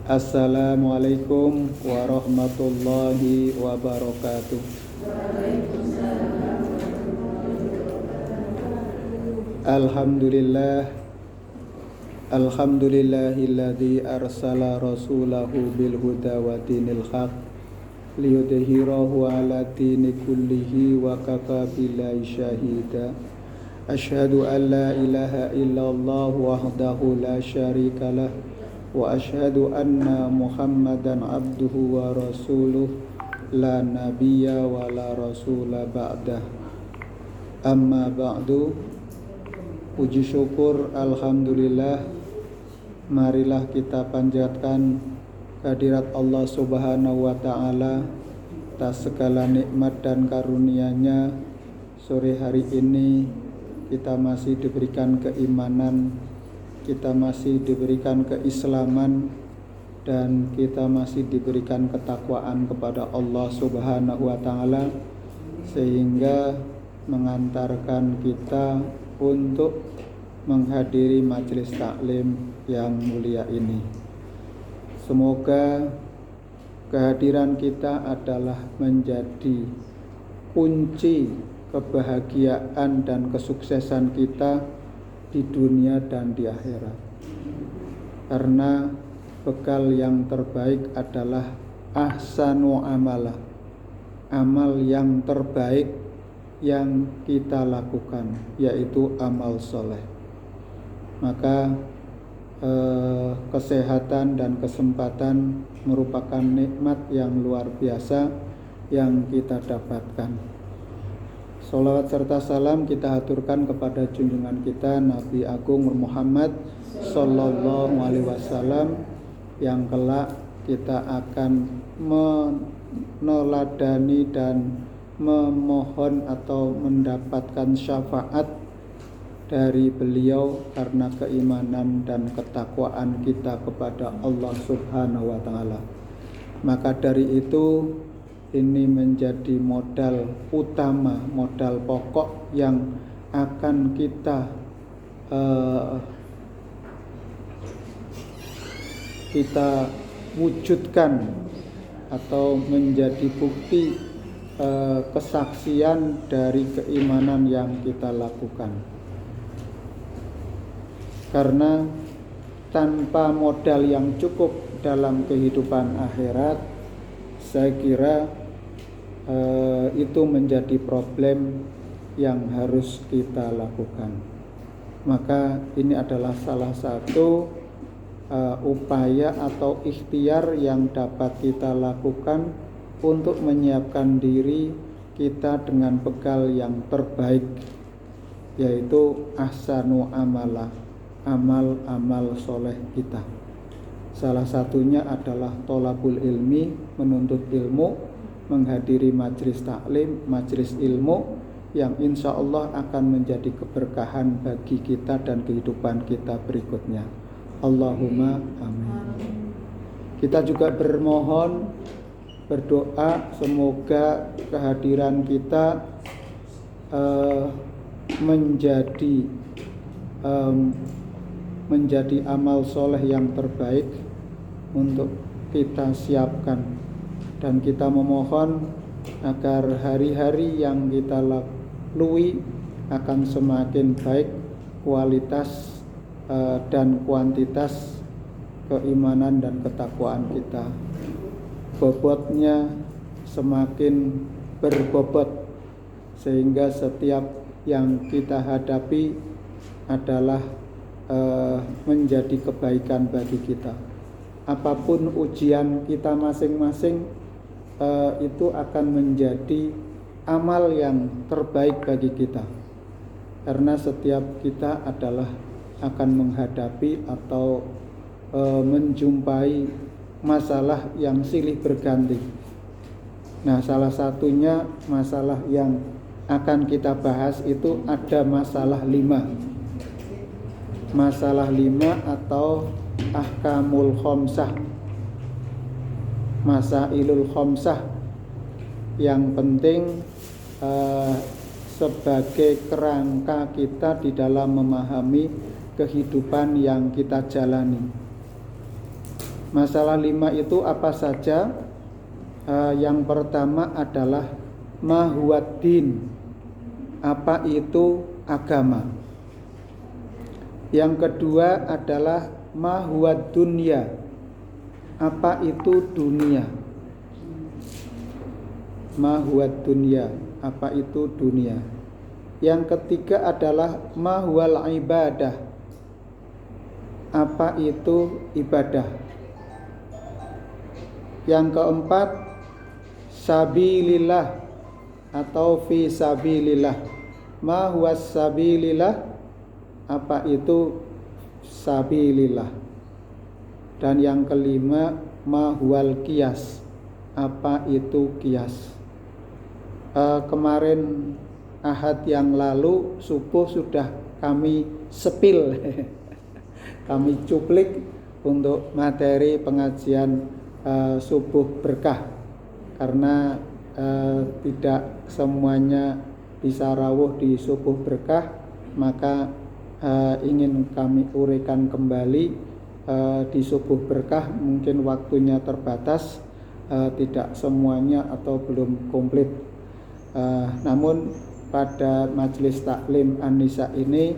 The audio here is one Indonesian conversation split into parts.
Assalamualaikum warahmatullahi wabarakatuh. Alhamdulillah, alhamdulillahilladzi arsala rasulahu bil huda wa dinil haq liyudhhirahu ala dini kullihi wa kafa billahi syahida. Asyhadu an la ilaha illallah wahdahu la syarika lah wa asyhadu anna Muhammadan abduhu wa rasuluh la nabiyya wa la rasula ba'dah. Amma ba'du. Puji syukur alhamdulillah, marilah kita panjatkan kehadirat Allah Subhanahu wa taala atas segala nikmat dan karunia-Nya. Sore hari ini kita masih diberikan keimanan, kita masih diberikan keislaman, dan kita masih diberikan ketakwaan kepada Allah Subhanahu wa taala, sehingga mengantarkan kita untuk menghadiri majelis taklim yang mulia ini. Semoga kehadiran kita adalah menjadi kunci kebahagiaan dan kesuksesan kita di dunia dan di akhirat. Karena bekal yang terbaik adalah ahsanu amalah, amal yang terbaik yang kita lakukan, yaitu amal soleh. Maka kesehatan dan kesempatan merupakan nikmat yang luar biasa yang kita dapatkan. Sholawat serta salam kita haturkan kepada junjungan kita Nabi Agung Muhammad Sallallahu Alaihi Wasallam, yang kelak kita akan meneladani dan memohon atau mendapatkan syafaat dari beliau karena keimanan dan ketakwaan kita kepada Allah Subhanahu wa taala. Maka dari itu, ini menjadi modal utama, modal pokok yang akan kita wujudkan atau menjadi bukti kesaksian dari keimanan yang kita lakukan. Karena tanpa modal yang cukup dalam kehidupan akhirat, saya kira itu menjadi problem yang harus kita lakukan. Maka ini adalah salah satu upaya atau ikhtiar yang dapat kita lakukan untuk menyiapkan diri kita dengan bekal yang terbaik, yaitu ahsanu amalah, amal-amal soleh kita. Salah satunya adalah tholabul ilmi, menuntut ilmu, menghadiri majelis taklim, majelis ilmu, yang insya Allah akan menjadi keberkahan bagi kita dan kehidupan kita berikutnya. Allahumma amin. Kita juga berdoa semoga kehadiran kita menjadi amal soleh yang terbaik untuk kita siapkan, dan kita memohon agar hari-hari yang kita lalui akan semakin baik kualitas dan kuantitas keimanan dan ketakwaan kita. Bobotnya semakin berbobot, sehingga setiap yang kita hadapi adalah menjadi kebaikan bagi kita. Apapun ujian kita masing-masing, itu akan menjadi amal yang terbaik bagi kita. Karena setiap kita adalah akan menghadapi atau menjumpai masalah yang silih berganti. Nah, salah satunya masalah yang akan kita bahas itu ada masalah 5. Masalah 5 atau ahkamul khamsah, masailul khamsah, yang penting sebagai kerangka kita di dalam memahami kehidupan yang kita jalani. Masalah 5 itu apa saja? Yang pertama adalah ma huwad din. Apa itu agama? Yang kedua adalah ma huwad dunya. Apa itu dunia? Ma huwad dunya. Apa itu dunia? Yang ketiga adalah ma huwal ibadah. Apa itu ibadah? Yang keempat, sabilillah atau fi sabilillah. Ma huwas sabilillah? Apa itu sabilillah? Dan yang kelima, ma huwal qiyas. Apa itu qiyas? Kemarin Ahad yang lalu subuh sudah kami sepil kami cuplik untuk materi pengajian subuh berkah, karena tidak semuanya bisa rawuh di subuh berkah, maka ingin kami uraikan kembali di subuh berkah. Mungkin waktunya terbatas, tidak semuanya atau belum komplit, namun pada majelis taklim An-Nisa ini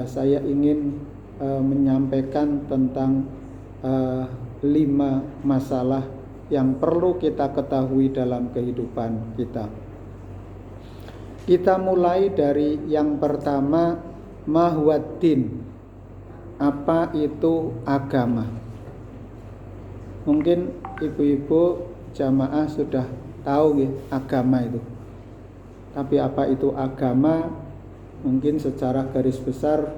saya ingin menyampaikan tentang 5 masalah yang perlu kita ketahui dalam kehidupan kita. Kita mulai dari yang pertama, ma huwad din. Apa itu agama? Mungkin ibu-ibu jamaah sudah tahu ya, agama itu. Tapi apa itu agama? Mungkin secara garis besar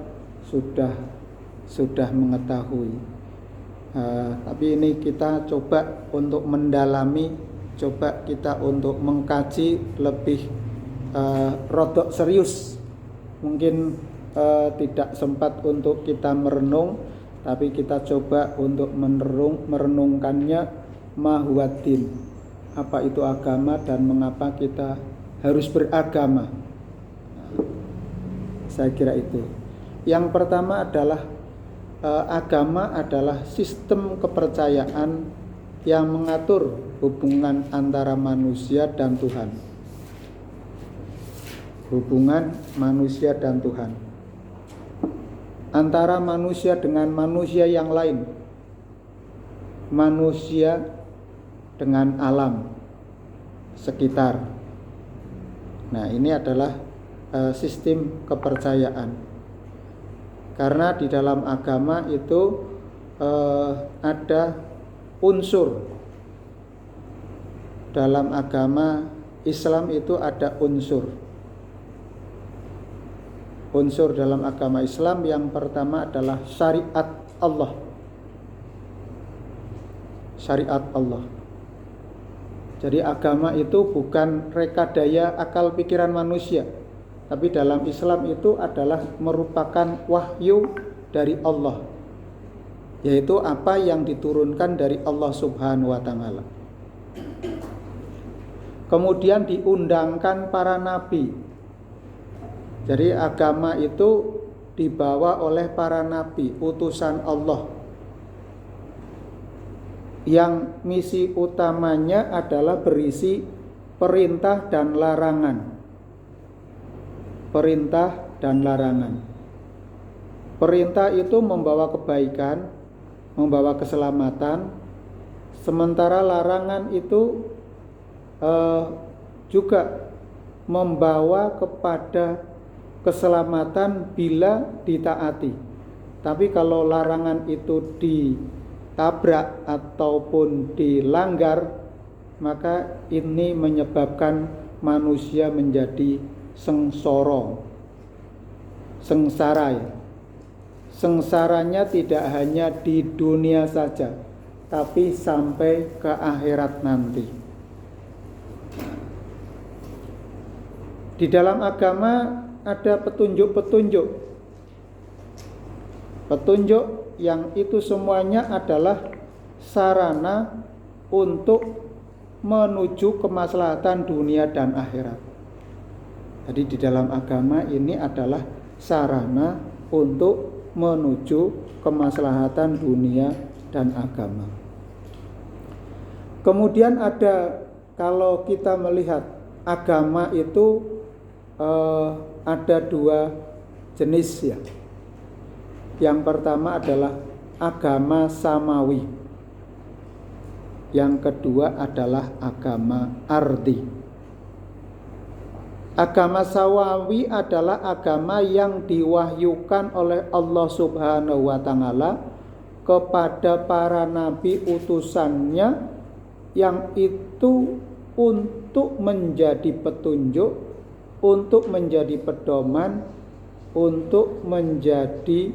sudah mengetahui. Tapi ini kita coba untuk mendalami, coba kita untuk mengkaji lebih rodok serius. Mungkin tidak sempat untuk kita merenung, tapi kita coba untuk merenungkannya. Ma huwad din. Apa itu agama dan mengapa kita harus beragama? Saya kira itu. Yang pertama adalah agama adalah sistem kepercayaan yang mengatur hubungan antara manusia dan Tuhan. Hubungan manusia dan Tuhan. Antara manusia dengan manusia yang lain. Manusia dengan alam sekitar. Nah, ini adalah sistem kepercayaan. Karena di dalam agama itu ada unsur. Dalam agama Islam itu ada unsur. Unsur dalam agama Islam yang pertama adalah syariat Allah. Syariat Allah. Jadi agama itu bukan rekadaya akal pikiran manusia, tapi dalam Islam itu adalah merupakan wahyu dari Allah, yaitu apa yang diturunkan dari Allah Subhanahu wa ta'ala. Kemudian diundangkan para nabi. Jadi agama itu dibawa oleh para nabi, utusan Allah, yang misi utamanya adalah berisi perintah dan larangan. Perintah dan larangan. Perintah itu membawa kebaikan, membawa keselamatan, sementara larangan itu juga membawa kepada keselamatan bila ditaati. Tapi kalau larangan itu ditabrak ataupun dilanggar, maka ini menyebabkan manusia menjadi sengsara. Sengsara ya. Sengsaranya tidak hanya di dunia saja, tapi sampai ke akhirat nanti. Di dalam agama ada petunjuk-petunjuk. Petunjuk yang itu semuanya adalah sarana untuk menuju kemaslahatan dunia dan akhirat. Jadi di dalam agama ini adalah sarana untuk menuju kemaslahatan dunia dan agama. Kemudian kalau kita melihat agama itu ada dua jenis ya. Yang pertama adalah agama samawi. Yang kedua adalah agama ardi. Agama samawi adalah agama yang diwahyukan oleh Allah Subhanahu wa taala kepada para nabi utusannya, yang itu untuk menjadi petunjuk, untuk menjadi pedoman, untuk menjadi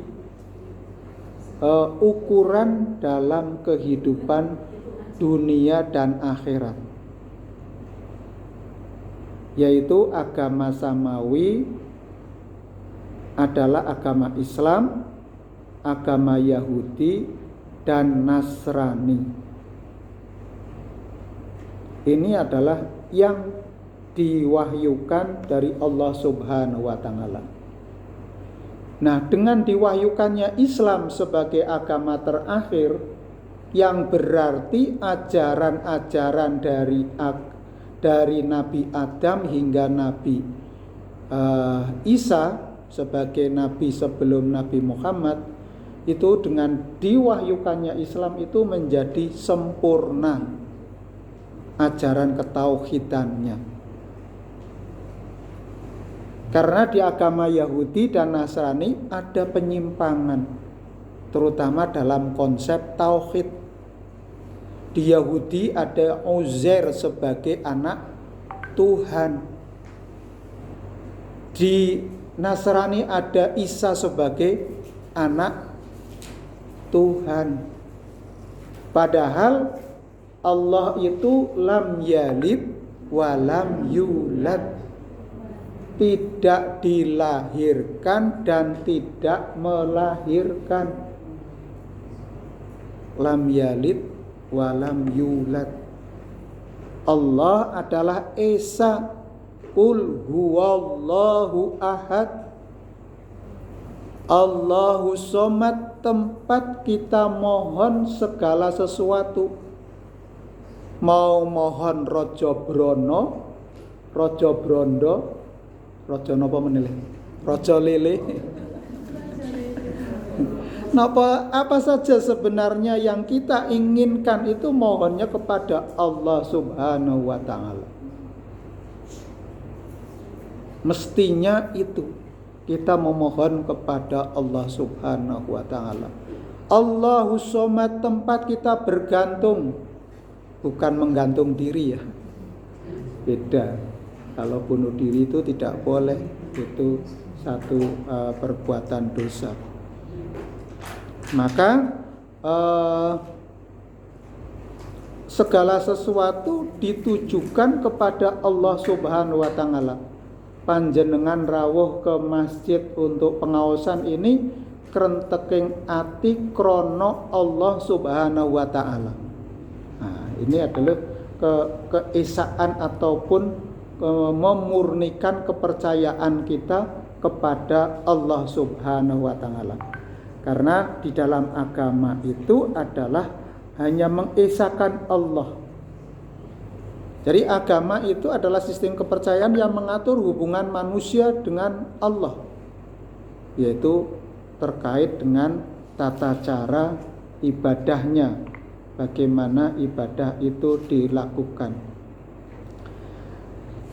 ukuran dalam kehidupan dunia dan akhirat, yaitu agama samawi adalah agama Islam, agama Yahudi, dan Nasrani. Ini adalah yang diwahyukan dari Allah Subhanahu wa taala. Nah, dengan diwahyukannya Islam sebagai agama terakhir, yang berarti ajaran-ajaran dari Nabi Adam hingga Nabi Isa sebagai nabi sebelum Nabi Muhammad, itu dengan diwahyukannya Islam itu menjadi sempurna ajaran ketauhidannya. Karena di agama Yahudi dan Nasrani ada penyimpangan, terutama dalam konsep tauhid. Di Yahudi ada Uzair sebagai anak Tuhan. Di Nasrani ada Isa sebagai anak Tuhan. Padahal Allah itu lam yalid wa lam yulad, tidak dilahirkan dan tidak melahirkan. Lam yalid wa lam yulad. Allah adalah Esa. Qul huwallahu ahad. Allahu somad, tempat kita mohon segala sesuatu. Mau mohon Rojo Brono, Rojo Brondo, Rojo napa menilai? Rojo lele. Apa saja sebenarnya yang kita inginkan itu mohonnya kepada Allah Subhanahu wa taala. Mestinya itu kita memohon kepada Allah Subhanahu wa taala. Allahu somad, tempat kita bergantung, bukan menggantung diri ya. Beda. Kalau bunuh diri itu tidak boleh, itu satu perbuatan dosa. Maka segala sesuatu ditujukan kepada Allah Subhanahu wa taala. Panjenengan rawuh ke masjid untuk pengaosan ini krenteking ati krono Allah Subhanahu wa taala. Nah, ini adalah keesaan ataupun memurnikan kepercayaan kita kepada Allah Subhanahu wa taala. Karena di dalam agama itu adalah hanya mengesahkan Allah. Jadi agama itu adalah sistem kepercayaan yang mengatur hubungan manusia dengan Allah, yaitu terkait dengan tata cara ibadahnya, bagaimana ibadah itu dilakukan,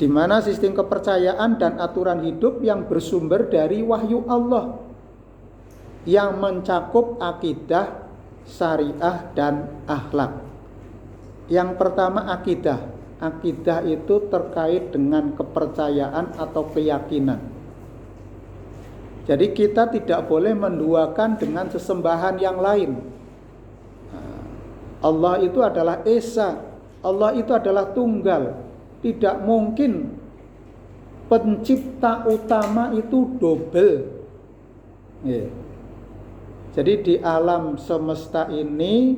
di mana sistem kepercayaan dan aturan hidup yang bersumber dari wahyu Allah yang mencakup akidah, syariah, dan akhlak. Yang pertama akidah. Akidah itu terkait dengan kepercayaan atau keyakinan. Jadi kita tidak boleh menduakan dengan sesembahan yang lain. Allah itu adalah Esa, Allah itu adalah tunggal. Tidak mungkin pencipta utama itu double. Jadi di alam semesta ini,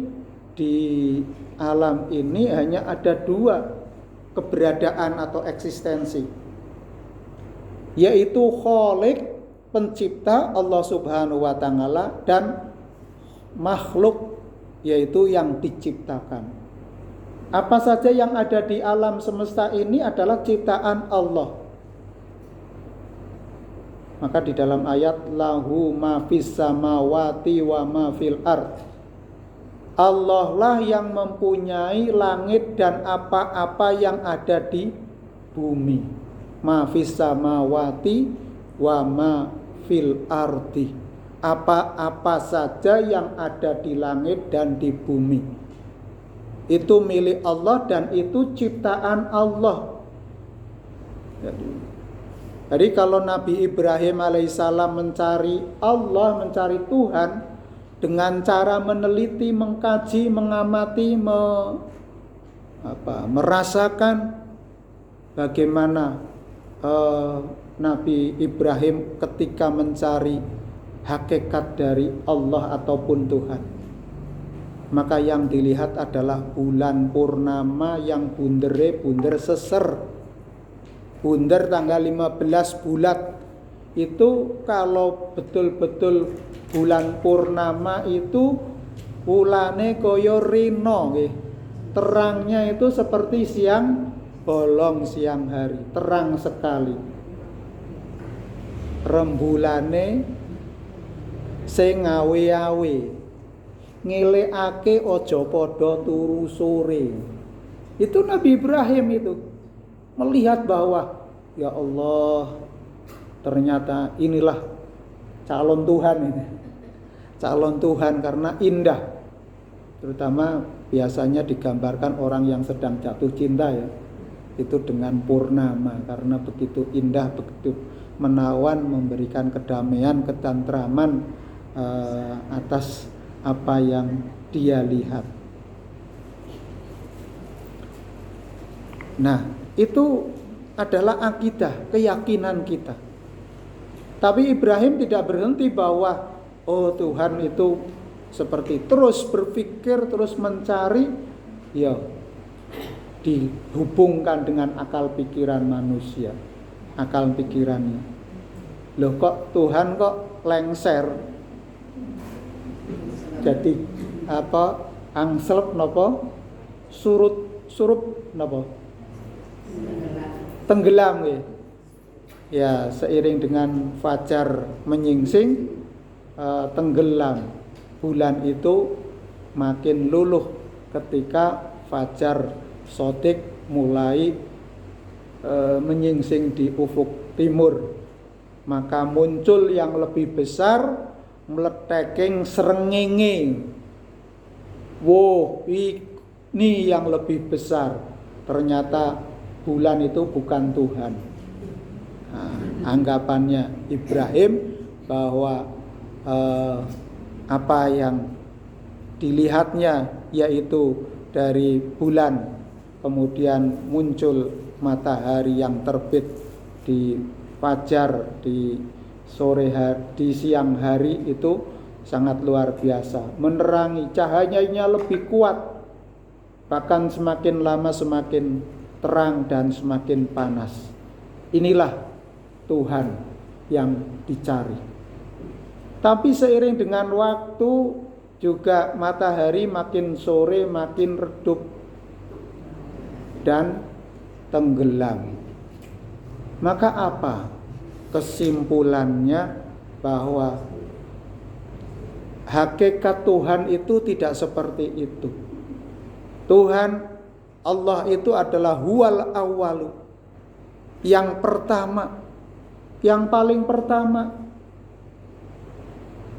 di alam ini hanya ada dua keberadaan atau eksistensi, yaitu Khalik, pencipta Allah Subhanahu wa taala, dan makhluk yaitu yang diciptakan. Apa saja yang ada di alam semesta ini adalah ciptaan Allah. Maka di dalam ayat lahu ma fis samawati wa ma fil ard, Allah lah yang mempunyai langit dan apa-apa yang ada di bumi. Ma fis samawati wa ma fil ardi, apa-apa saja yang ada di langit dan di bumi itu milik Allah dan itu ciptaan Allah. Jadi kalau Nabi Ibrahim alaihissalam mencari Allah, mencari Tuhan dengan cara meneliti, mengkaji, mengamati, merasakan bagaimana Nabi Ibrahim ketika mencari hakikat dari Allah ataupun Tuhan, maka yang dilihat adalah bulan purnama yang bunder seser. Bunder tanggal 15 bulat. Itu kalau betul-betul bulan purnama itu bulane koyo rino nggih. Terangnya itu seperti siang bolong siang hari, terang sekali. Rembulane sing awe-awe, ngelekake aja padha turu sore. Itu Nabi Ibrahim itu melihat bahwa ya Allah, ternyata inilah calon Tuhan ini. Calon Tuhan karena indah. Terutama biasanya digambarkan orang yang sedang jatuh cinta ya. Itu dengan purnama karena begitu indah, begitu menawan, memberikan kedamaian, ketentraman atas apa yang dia lihat. Nah, itu adalah akidah, keyakinan kita. Tapi Ibrahim tidak berhenti bahwa oh Tuhan itu seperti terus berpikir, terus mencari, ya dihubungkan dengan akal pikiran manusia, akal pikirannya. Loh kok Tuhan kok lengser? Jadi apa? Angslep napa? Surup napa? Tenggelam ya. Ya, seiring dengan fajar menyingsing tenggelam. Bulan itu makin luluh ketika fajar sodik mulai menyingsing di ufuk timur. Maka muncul yang lebih besar, meleteking srengenge. Wow, ini yang lebih besar. Ternyata bulan itu bukan Tuhan. Nah, anggapannya Ibrahim bahwa apa yang dilihatnya yaitu dari bulan, kemudian muncul matahari yang terbit di fajar, di sore hari, di siang hari itu sangat luar biasa, menerangi, cahayanya lebih kuat, bahkan semakin lama semakin terang dan semakin panas. Inilah Tuhan yang dicari. Tapi seiring dengan waktu juga matahari makin sore makin redup dan tenggelam. Maka apa kesimpulannya? Bahwa hakikat Tuhan itu tidak seperti itu. Tuhan Allah itu adalah huwal awwalu, yang pertama, yang paling pertama.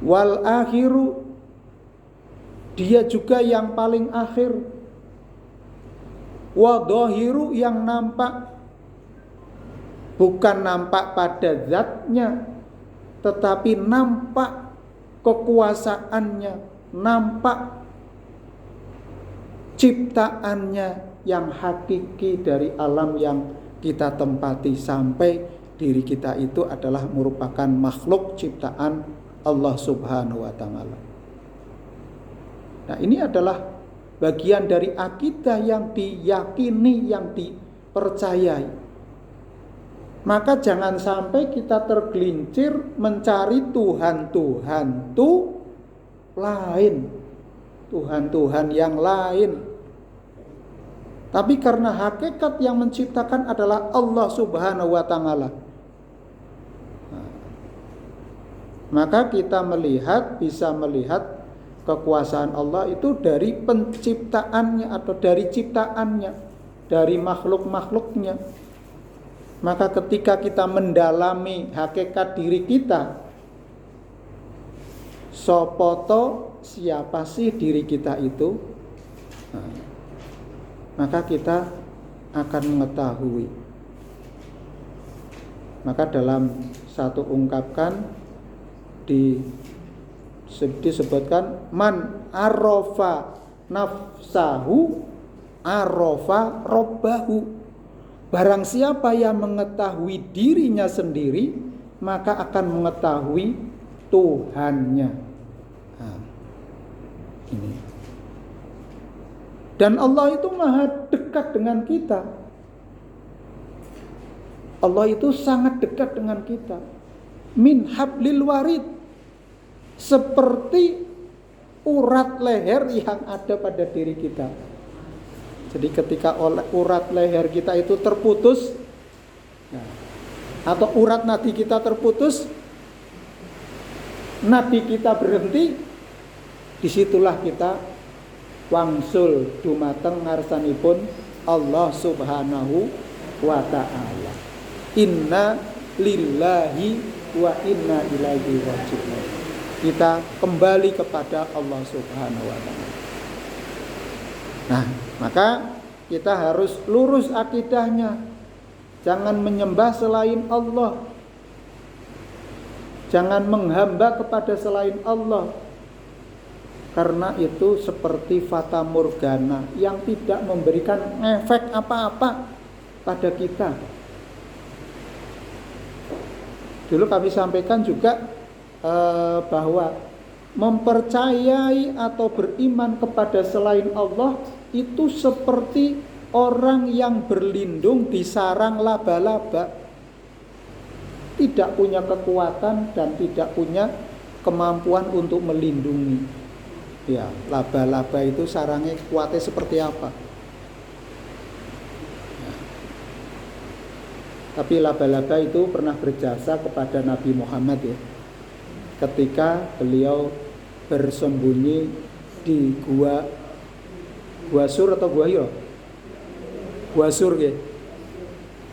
Wal akhiru, dia juga yang paling akhir. Wa dhahiru, yang nampak, bukan nampak pada zatnya, tetapi nampak kekuasaannya, nampak ciptaannya yang hakiki dari alam yang kita tempati, sampai diri kita itu adalah merupakan makhluk ciptaan Allah Subhanahu wa ta'ala. Nah, ini adalah bagian dari akidah yang diyakini, yang dipercayai. Maka jangan sampai kita tergelincir mencari Tuhan-Tuhan itu lain. Tuhan-Tuhan yang lain. Tapi karena hakikat yang menciptakan adalah Allah Subhanahu wa Ta'ala, maka kita bisa melihat kekuasaan Allah itu dari penciptaannya atau dari ciptaannya, dari makhluk-makhluknya. Maka ketika kita mendalami hakikat diri kita, sopoto, siapa sih diri kita itu? Maka kita akan mengetahui. Maka dalam satu ungkapkan disebutkan man arofa nafsahu arofa robbahu. Barang siapa yang mengetahui dirinya sendiri, maka akan mengetahui Tuhannya. Ini. Dan Allah itu maha dekat dengan kita. Allah itu sangat dekat dengan kita. Min hablil warid. Seperti urat leher yang ada pada diri kita. Jadi ketika urat leher kita itu terputus, atau urat nadi kita terputus, nadi kita berhenti, disitulah kita wangsul dumateng ngarsanipun Allah Subhanahu wa Ta'ala. Inna lillahi wa inna ilaihi raji'un. Kita kembali kepada Allah Subhanahu wa Ta'ala. Nah, maka kita harus lurus akidahnya. Jangan menyembah selain Allah. Jangan menghamba kepada selain Allah. Karena itu seperti fata morgana yang tidak memberikan efek apa-apa pada kita. Dulu kami sampaikan juga bahwa mempercayai atau beriman kepada selain Allah itu seperti orang yang berlindung di sarang laba-laba, tidak punya kekuatan dan tidak punya kemampuan untuk melindungi. Ya, laba-laba itu sarangnya kuatnya seperti apa? Ya. Tapi laba-laba itu pernah berjasa kepada Nabi Muhammad ya. Ketika beliau bersembunyi di gua Sur atau Gua Hiro? Gua Sur ya.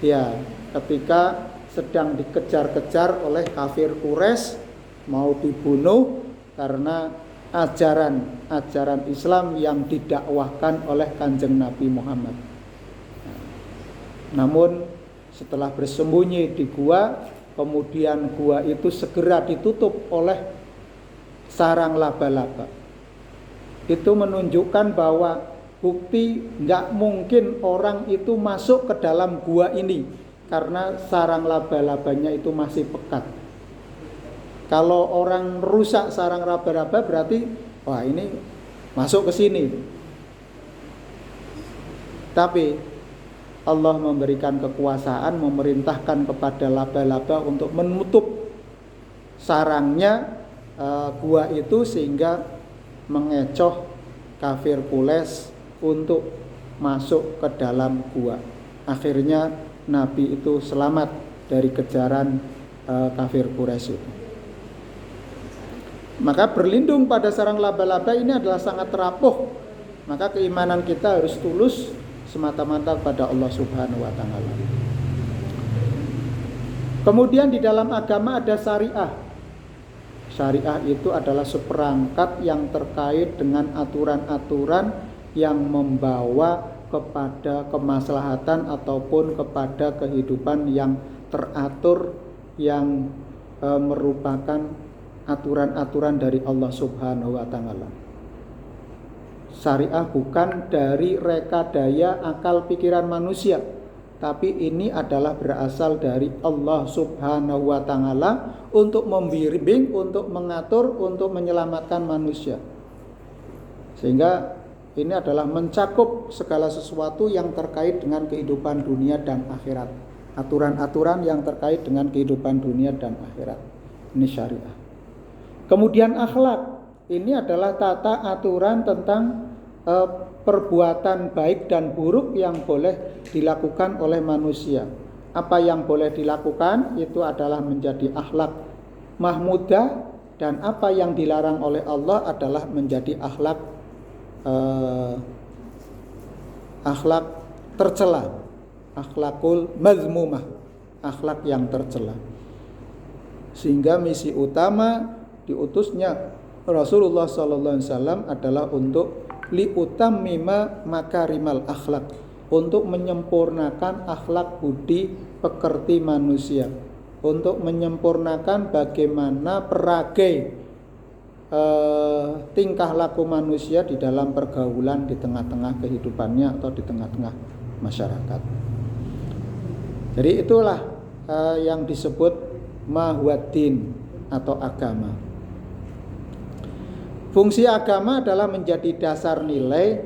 Ya, ketika sedang dikejar-kejar oleh kafir Quraisy, mau dibunuh karena ajaran Islam yang didakwahkan oleh Kanjeng Nabi Muhammad. Namun setelah bersembunyi di gua, kemudian gua itu segera ditutup oleh sarang laba-laba. Itu menunjukkan bahwa bukti nggak mungkin orang itu masuk ke dalam gua ini karena sarang laba-labanya itu masih pekat. Kalau orang rusak sarang laba-laba berarti wah ini masuk ke sini. Tapi Allah memberikan kekuasaan, memerintahkan kepada laba-laba untuk menutup sarangnya gua itu sehingga mengecoh kafir Quraisy untuk masuk ke dalam gua. Akhirnya Nabi itu selamat dari kejaran kafir Quraisy itu. Maka berlindung pada sarang laba-laba ini adalah sangat rapuh. Maka keimanan kita harus tulus semata-mata pada Allah Subhanahu wa Ta'ala. Kemudian di dalam agama ada syariah. Syariah itu adalah seperangkat yang terkait dengan aturan-aturan yang membawa kepada kemaslahatan ataupun kepada kehidupan yang teratur, yang merupakan aturan-aturan dari Allah Subhanahu wa Ta'ala. Syariah bukan dari reka daya akal pikiran manusia, tapi ini adalah berasal dari Allah Subhanahu wa Ta'ala untuk membimbing, untuk mengatur, untuk menyelamatkan manusia. Sehingga ini adalah mencakup segala sesuatu yang terkait dengan kehidupan dunia dan akhirat. Aturan-aturan yang terkait dengan kehidupan dunia dan akhirat. Ini syariah. Kemudian akhlak. ini adalah tata aturan tentang perbuatan baik dan buruk yang boleh dilakukan oleh manusia. Apa yang boleh dilakukan itu adalah menjadi akhlak mahmudah, dan apa yang dilarang oleh Allah adalah menjadi akhlak tercela, akhlakul mazmumah, akhlak yang tercela. Sehingga misi utama diutusnya Rasulullah SAW adalah untuk liutammima makarimal akhlak, untuk menyempurnakan akhlak budi pekerti manusia, untuk menyempurnakan bagaimana peragai tingkah laku manusia di dalam pergaulan di tengah-tengah kehidupannya atau di tengah-tengah masyarakat. Jadi itulah yang disebut mahwaddin atau agama. Fungsi agama adalah menjadi dasar nilai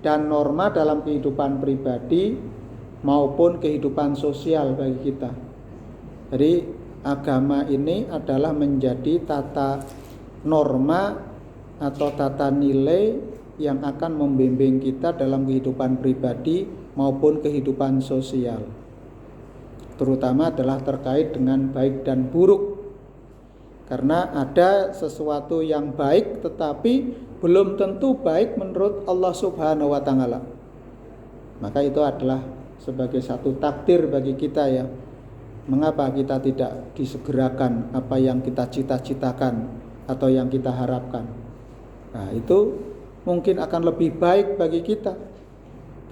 dan norma dalam kehidupan pribadi maupun kehidupan sosial bagi kita. Jadi agama ini adalah menjadi tata norma atau tata nilai yang akan membimbing kita dalam kehidupan pribadi maupun kehidupan sosial. Terutama adalah terkait dengan baik dan buruk. Karena ada sesuatu yang baik tetapi belum tentu baik menurut Allah Subhanahu wa taala. Maka itu adalah sebagai satu takdir bagi kita ya. Mengapa kita tidak disegerakan apa yang kita cita-citakan atau yang kita harapkan? Nah, itu mungkin akan lebih baik bagi kita.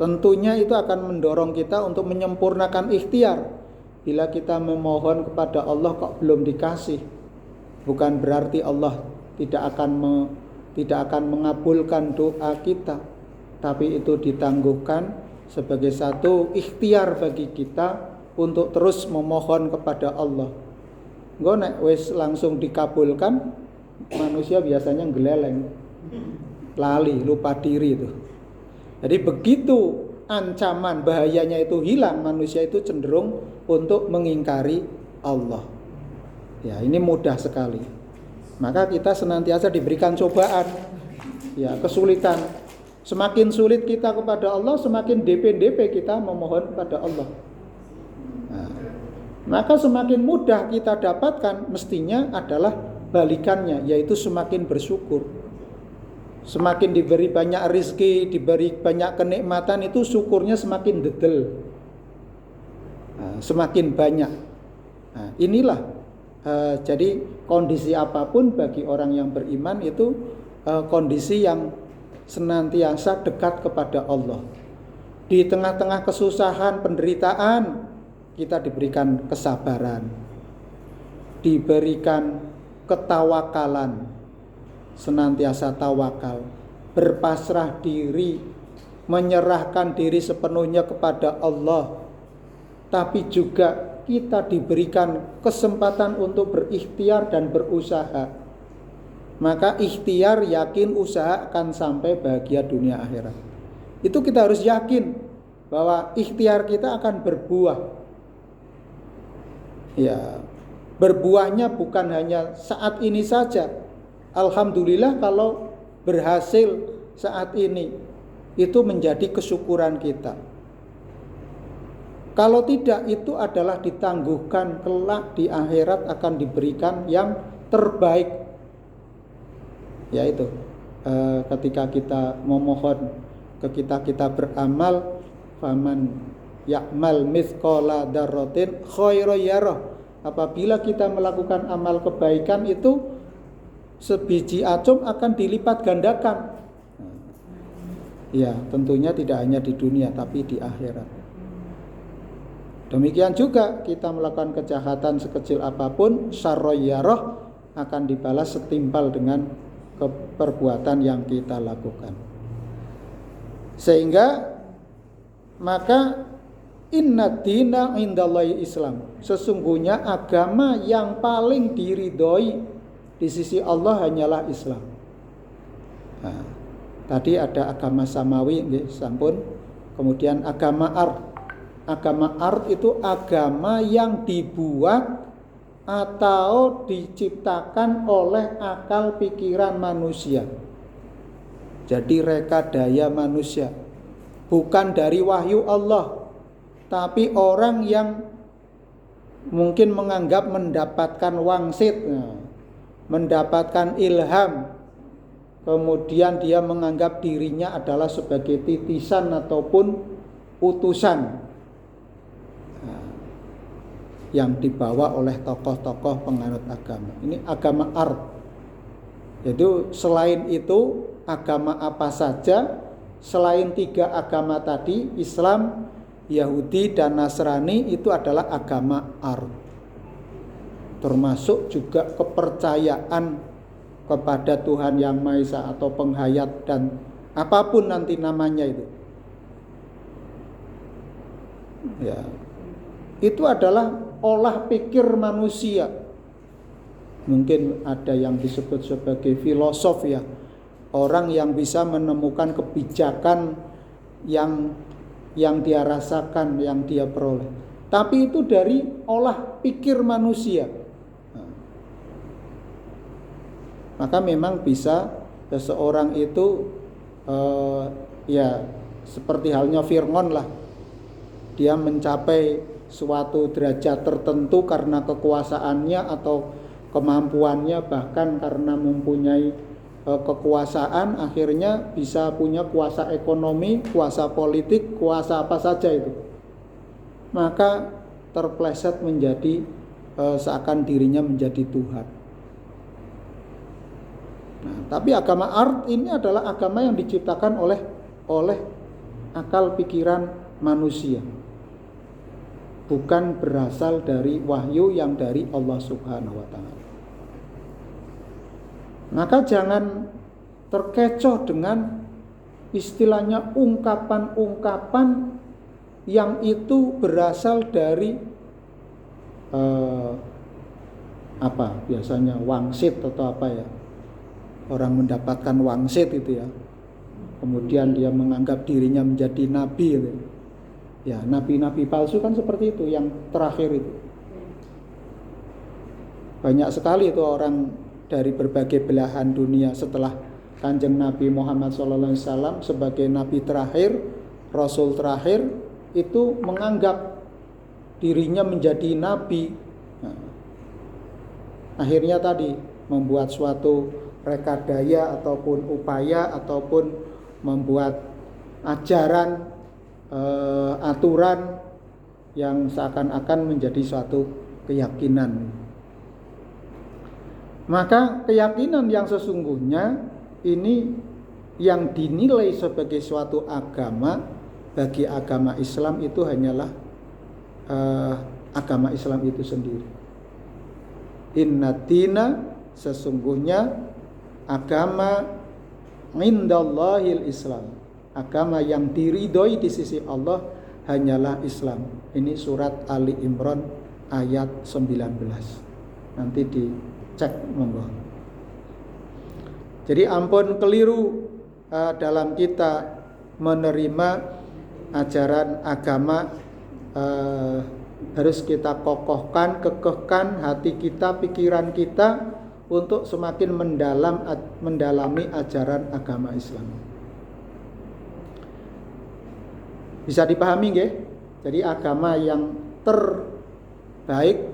Tentunya itu akan mendorong kita untuk menyempurnakan ikhtiar. Bila kita memohon kepada Allah kok belum dikasih, bukan berarti Allah tidak akan mengabulkan doa kita, tapi itu ditangguhkan sebagai satu ikhtiar bagi kita untuk terus memohon kepada Allah. Engko nek wis langsung dikabulkan, manusia biasanya geleleng, lali, lupa diri itu. Jadi begitu ancaman bahayanya itu hilang, manusia itu cenderung untuk mengingkari Allah. Ya, ini mudah sekali. Maka kita senantiasa diberikan cobaan, ya, kesulitan. Semakin sulit kita kepada Allah, semakin DP kita memohon kepada Allah. Nah, maka semakin mudah kita dapatkan, mestinya adalah balikannya, yaitu semakin bersyukur. Semakin diberi banyak rezeki, diberi banyak kenikmatan, itu syukurnya semakin dedel, semakin banyak. Nah, inilah jadi kondisi apapun bagi orang yang beriman itu kondisi yang senantiasa dekat kepada Allah. Di tengah-tengah kesusahan, penderitaan, kita diberikan kesabaran, diberikan ketawakalan, senantiasa tawakal, berpasrah diri, menyerahkan diri sepenuhnya kepada Allah. Tapi juga kita diberikan kesempatan untuk berikhtiar dan berusaha. Maka ikhtiar, yakin, usaha akan sampai bahagia dunia akhirat. Itu kita harus yakin bahwa ikhtiar kita akan berbuah. Ya, berbuahnya bukan hanya saat ini saja. Alhamdulillah kalau berhasil saat ini, itu menjadi kesyukuran kita. Kalau tidak, itu adalah ditangguhkan, kelak di akhirat akan diberikan yang terbaik. Yaitu ketika kita memohon, ketika kita beramal, faman ya'mal mithqala dzarratin khairan yarah. Apabila kita melakukan amal kebaikan itu sebiji atom akan dilipat gandakan. Ya, tentunya tidak hanya di dunia tapi di akhirat. Demikian juga kita melakukan kejahatan sekecil apapun, syarroyarah, akan dibalas setimpal dengan perbuatan yang kita lakukan. Sehingga maka inna dina indallahi Islam, sesungguhnya agama yang paling diridhoi di sisi Allah hanyalah Islam. Nah, tadi ada agama samawi, sampun. Kemudian agama ard. Agama ard itu agama yang dibuat atau diciptakan oleh akal pikiran manusia. Jadi rekadaya manusia, bukan dari wahyu Allah, tapi orang yang mungkin menganggap mendapatkan wangsit, mendapatkan ilham, kemudian dia menganggap dirinya adalah sebagai titisan ataupun utusan yang dibawa oleh tokoh-tokoh penganut agama. Ini agama art. Yaitu selain itu agama apa saja selain 3 agama tadi, Islam, Yahudi dan Nasrani, itu adalah agama art. Termasuk juga kepercayaan kepada Tuhan Yang Maha Esa atau penghayat dan apapun nanti namanya itu. Ya. Itu adalah olah pikir manusia. Mungkin ada yang disebut sebagai filosof ya. Orang yang bisa menemukan kebijakan yang dia rasakan, yang dia peroleh. Tapi itu dari olah pikir manusia. Maka memang bisa seseorang itu ya seperti halnya Fir'aun lah. Dia mencapai suatu derajat tertentu karena kekuasaannya atau kemampuannya, bahkan karena mempunyai kekuasaan, akhirnya bisa punya kuasa ekonomi, kuasa politik, kuasa apa saja itu. Maka terpleset menjadi seakan dirinya menjadi Tuhan. Nah, tapi agama art ini adalah agama yang diciptakan oleh akal pikiran manusia, bukan berasal dari wahyu yang dari Allah Subhanahu wa Ta'ala. Maka jangan terkecoh dengan istilahnya ungkapan-ungkapan yang itu berasal dari biasanya wangsit atau apa ya. Orang mendapatkan wangsit itu ya. Kemudian dia menganggap dirinya menjadi nabi gitu. Ya, nabi-nabi palsu kan seperti itu, yang terakhir itu. Banyak sekali itu orang dari berbagai belahan dunia setelah Kanjeng Nabi Muhammad SAW sebagai nabi terakhir, rasul terakhir, itu menganggap dirinya menjadi nabi. Nah, akhirnya tadi membuat suatu rekadaya ataupun upaya ataupun membuat ajaran, aturan yang seakan-akan menjadi suatu keyakinan. Maka keyakinan yang sesungguhnya ini yang dinilai sebagai suatu agama bagi agama Islam itu hanyalah agama Islam itu sendiri. Inna dina, sesungguhnya agama indallahil Islam, agama yang diridhoi di sisi Allah hanyalah Islam. Ini surat Ali Imran ayat 19. Nanti dicek monggo. Jadi ampun keliru dalam kita menerima ajaran agama, harus kita kokohkan, kekehkan hati kita, pikiran kita untuk semakin mendalami ajaran agama Islam. Bisa dipahami nggih? Jadi agama yang terbaik,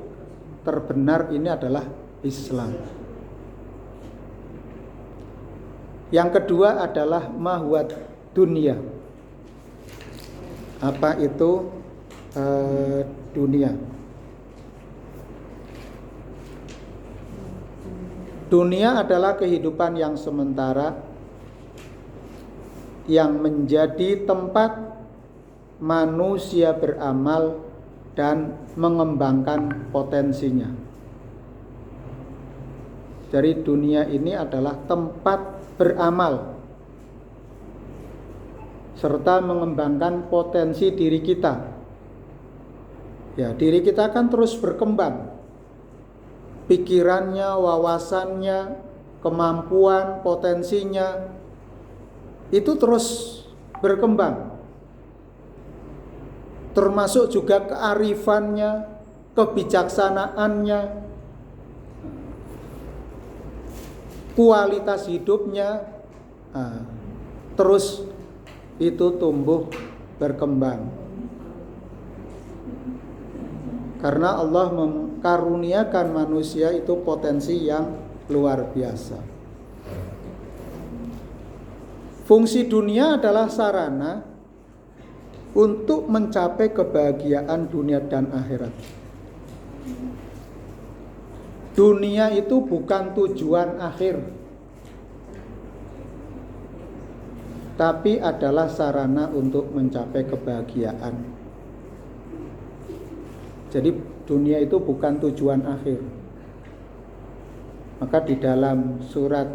terbenar ini adalah Islam. Yang kedua adalah mahwat dunia. Apa itu dunia? Dunia adalah kehidupan yang sementara yang menjadi tempat manusia beramal dan mengembangkan potensinya. Jadi dunia ini adalah tempat beramal serta mengembangkan potensi diri kita. Ya, diri kita kan terus berkembang. Pikirannya, wawasannya, kemampuan, potensinya itu terus berkembang. Termasuk juga kearifannya, kebijaksanaannya, kualitas hidupnya terus itu tumbuh berkembang. Karena Allah mengkaruniakan manusia itu potensi yang luar biasa. Fungsi dunia adalah sarana untuk mencapai kebahagiaan dunia dan akhirat. Dunia itu bukan tujuan akhir, tapi adalah sarana untuk mencapai kebahagiaan. Jadi dunia itu bukan tujuan akhir. Maka di dalam surat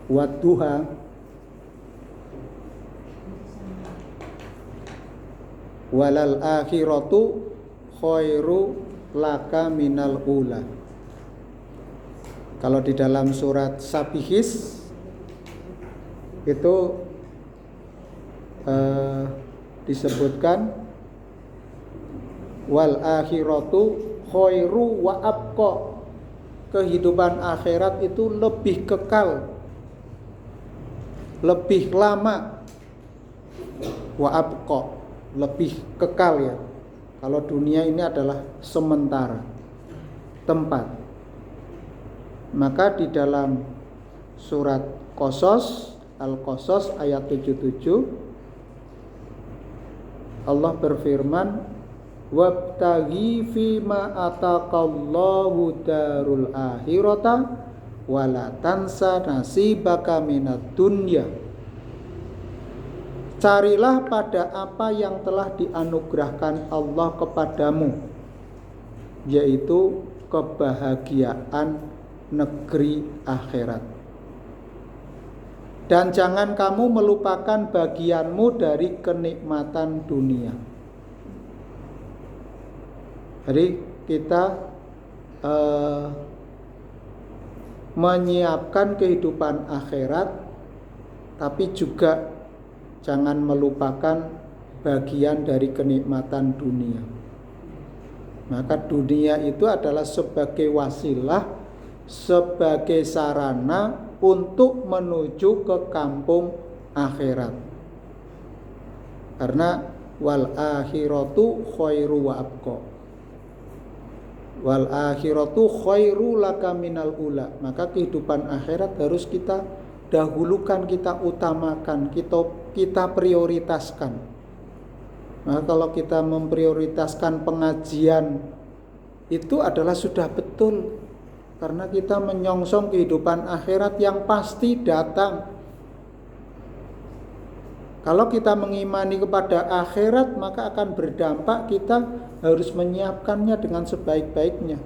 Wadduha walal akhiratu khairu laka minal ula. Kalau di dalam surat Sabihis itu disebutkan wal akhiratu khairu wa abqa. Kehidupan akhirat itu lebih kekal, lebih lama, wa abqa, lebih kekal ya. Kalau dunia ini adalah sementara, tempat. Maka di dalam surat Qasas, Al-Qasas ayat 77 Allah berfirman, wabtaghi fima ataqallahu darul akhirata wala tansa nasibaka minad dunya. Carilah pada apa yang telah dianugerahkan Allah kepadamu, yaitu kebahagiaan negeri akhirat. Dan jangan kamu melupakan bagianmu dari kenikmatan dunia. Jadi kita menyiapkan kehidupan akhirat, tapi juga jangan melupakan bagian dari kenikmatan dunia. Maka dunia itu adalah sebagai wasilah, sebagai sarana untuk menuju ke kampung akhirat. Karena wal akhiratu khairu wa abqa. Wal akhiratu khairu laka minal ula. Maka kehidupan akhirat harus kita dahulukan, kita utamakan, kita prioritaskan. Nah, kalau kita memprioritaskan pengajian itu adalah sudah betul. Karena kita menyongsong kehidupan akhirat yang pasti datang. Kalau kita mengimani kepada akhirat, maka akan berdampak kita harus menyiapkannya dengan sebaik-baiknya.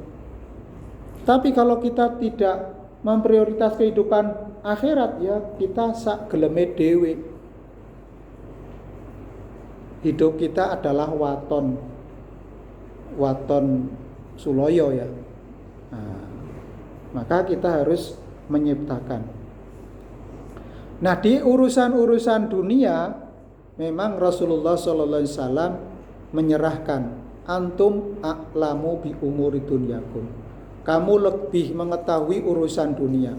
Tapi kalau kita tidak memprioritas kehidupan akhirat, ya kita sak geleme dhewe. Hidup kita adalah waton suloyo ya. Nah, maka kita harus menciptakan. Nah, di urusan-urusan dunia memang Rasulullah SAW menyerahkan, antum a'lamu bi umuri dunyakum. Kamu lebih mengetahui urusan dunia.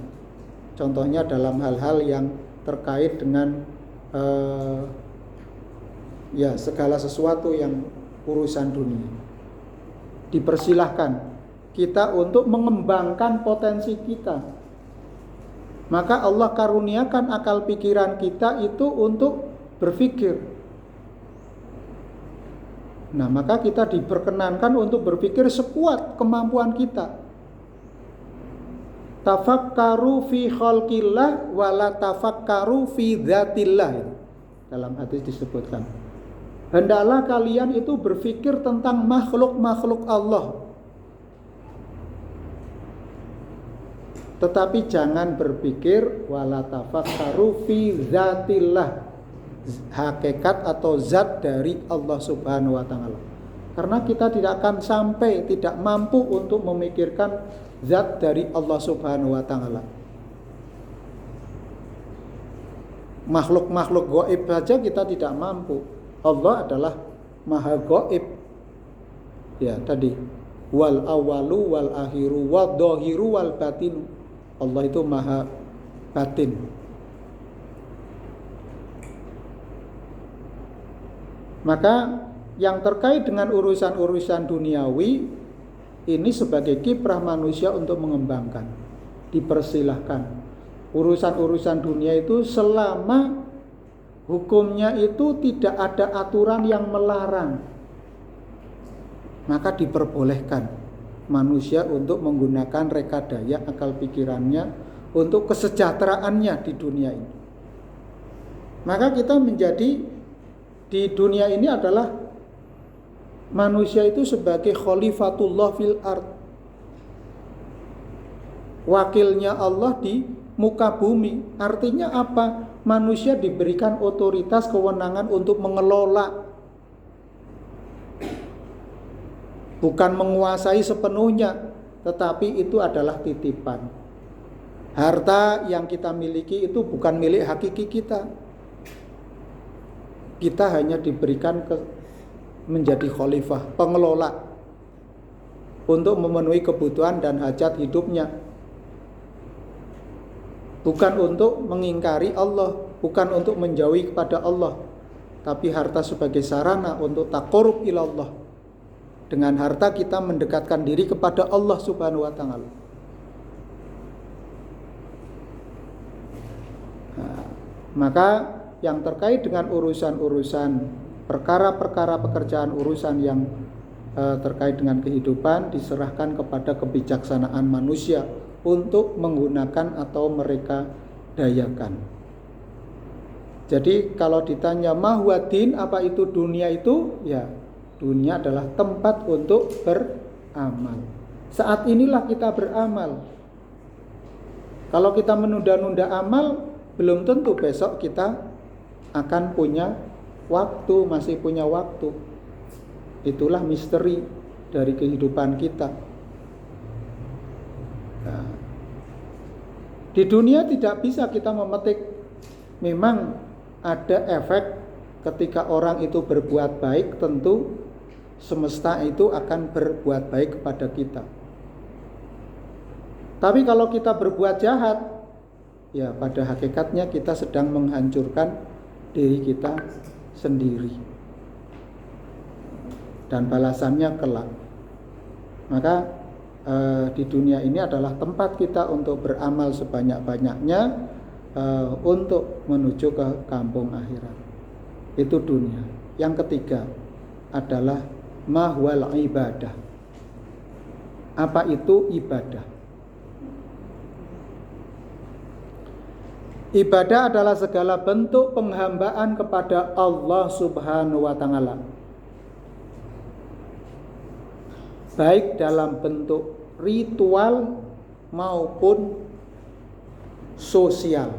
Contohnya dalam hal-hal yang terkait dengan segala sesuatu yang urusan dunia. Dipersilahkan kita untuk mengembangkan potensi kita. Maka Allah karuniakan akal pikiran kita itu untuk berpikir. Nah, maka kita diperkenankan untuk berpikir sekuat kemampuan kita. Tafakkaru fi khalqillah wala tafakkaru fi dzatillah. Dalam hadis disebutkan, hendaklah kalian itu berpikir tentang makhluk-makhluk Allah, tetapi jangan berpikir wala tafakkaru fi dzatillah, hakikat atau zat dari Allah Subhanahu wa taala. Karena kita tidak akan sampai, tidak mampu untuk memikirkan zat dari Allah Subhanahu wa taala. Makhluk-makhluk gaib saja kita tidak mampu. Allah adalah maha gaib. Ya, tadi wal awalu wal akhiru wal dhahiru wal batinu. Allah itu maha batin. Maka yang terkait dengan urusan-urusan duniawi ini sebagai kiprah manusia untuk mengembangkan, dipersilahkan. Urusan-urusan dunia itu selama hukumnya itu tidak ada aturan yang melarang, maka diperbolehkan manusia untuk menggunakan reka daya akal pikirannya untuk kesejahteraannya di dunia ini. Maka kita menjadi di dunia ini adalah manusia itu sebagai khalifatullah fil ard, wakilnya Allah di muka bumi. Artinya apa? Manusia diberikan otoritas, kewenangan untuk mengelola, bukan menguasai sepenuhnya, tetapi itu adalah titipan. Harta yang kita miliki itu bukan milik hakiki kita. Kita hanya diberikan menjadi khalifah, pengelola, untuk memenuhi kebutuhan dan hajat hidupnya. Bukan untuk mengingkari Allah, bukan untuk menjauhi kepada Allah, tapi harta sebagai sarana untuk taqarrub ilallah. Dengan harta kita mendekatkan diri kepada Allah Subhanahu wa taala. Nah, maka yang terkait dengan urusan-urusan perkara-perkara pekerjaan urusan yang terkait dengan kehidupan diserahkan kepada kebijaksanaan manusia untuk menggunakan atau mereka dayakan. Jadi kalau ditanya mahwadin, apa itu dunia itu? Ya, dunia adalah tempat untuk beramal. Saat inilah kita beramal. Kalau kita menunda-nunda amal, belum tentu besok kita akan punya waktu, masih punya waktu. Itulah misteri dari kehidupan kita. Nah, di dunia tidak bisa kita memetik. Memang ada efek ketika orang itu berbuat baik, tentu semesta itu akan berbuat baik kepada kita. Tapi kalau kita berbuat jahat, ya pada hakikatnya kita sedang menghancurkan diri kita sendiri, dan balasannya kelak. Maka di dunia ini adalah tempat kita untuk beramal sebanyak-banyaknya untuk menuju ke kampung akhirat. Itu dunia. Yang ketiga adalah mahwal ibadah. Apa itu ibadah? Ibadah adalah segala bentuk penghambaan kepada Allah Subhanahu wa taala, baik dalam bentuk ritual maupun sosial.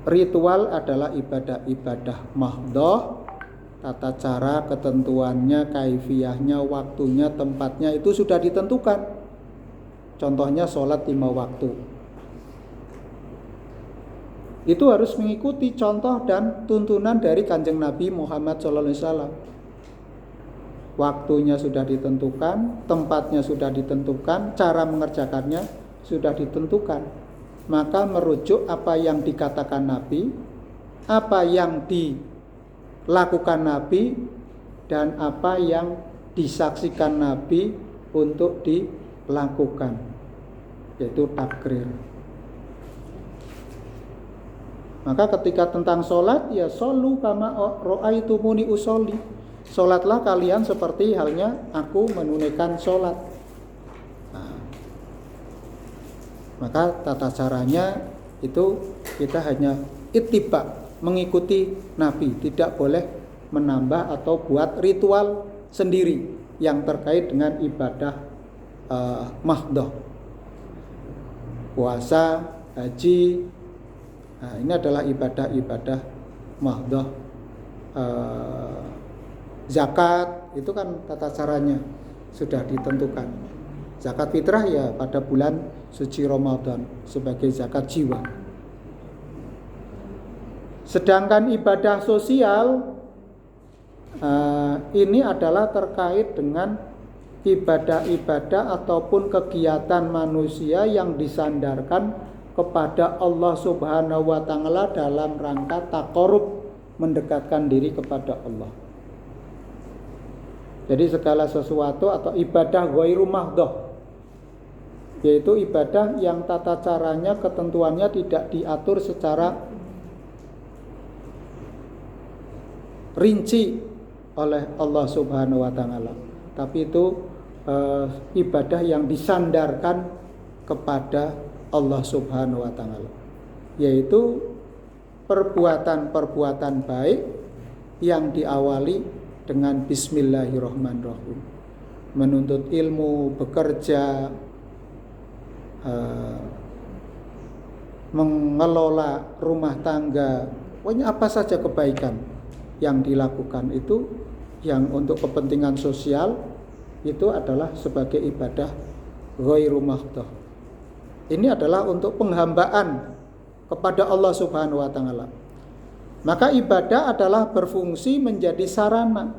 Ritual adalah ibadah-ibadah mahdhah, tata cara, ketentuannya, kaifiyahnya, waktunya, tempatnya itu sudah ditentukan. Contohnya sholat 5 waktu. Itu harus mengikuti contoh dan tuntunan dari Kanjeng Nabi Muhammad SAW. Waktunya sudah ditentukan, tempatnya sudah ditentukan, cara mengerjakannya sudah ditentukan. Maka merujuk apa yang dikatakan Nabi, apa yang dilakukan Nabi, dan apa yang disaksikan Nabi untuk dilakukan, yaitu takrir. Maka ketika tentang sholat, ya shollu kama ra'aitumuni usolli. Sholatlah kalian seperti halnya aku menunaikan sholat. Nah, maka tata caranya itu kita hanya ittiba, mengikuti Nabi, tidak boleh menambah atau buat ritual sendiri yang terkait dengan ibadah mahdhah. Puasa, haji, nah ini adalah ibadah-ibadah mahdhah. Zakat itu kan tata caranya sudah ditentukan. Zakat fitrah ya pada bulan suci Ramadan sebagai zakat jiwa. Sedangkan ibadah sosial Ini adalah terkait dengan ibadah-ibadah ataupun kegiatan manusia yang disandarkan kepada Allah Subhanahu wa Ta'ala dalam rangka taqarrub, mendekatkan diri kepada Allah. Jadi segala sesuatu atau ibadah ghairu mahdhah, yaitu ibadah yang tata caranya, ketentuannya tidak diatur secara rinci oleh Allah Subhanahu wa Ta'ala, tapi itu ibadah yang disandarkan kepada Allah Subhanahu wa Ta'ala, yaitu perbuatan-perbuatan baik yang diawali dengan bismillahirrahmanirrahim. Menuntut ilmu, bekerja, mengelola rumah tangga, pokoknya apa saja kebaikan yang dilakukan itu yang untuk kepentingan sosial itu adalah sebagai ibadah ghairu mahdhah. Ini adalah untuk penghambaan kepada Allah Subhanahu wa Ta'ala. Maka ibadah adalah berfungsi menjadi sarana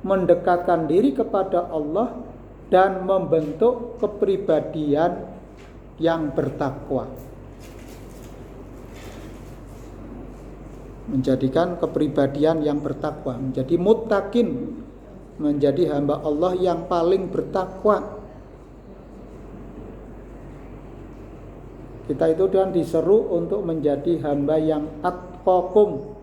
mendekatkan diri kepada Allah dan membentuk kepribadian yang bertakwa, menjadikan kepribadian yang bertakwa, menjadi muttaqin, menjadi hamba Allah yang paling bertakwa. Kita itu dan diseru untuk menjadi hamba yang atqakum,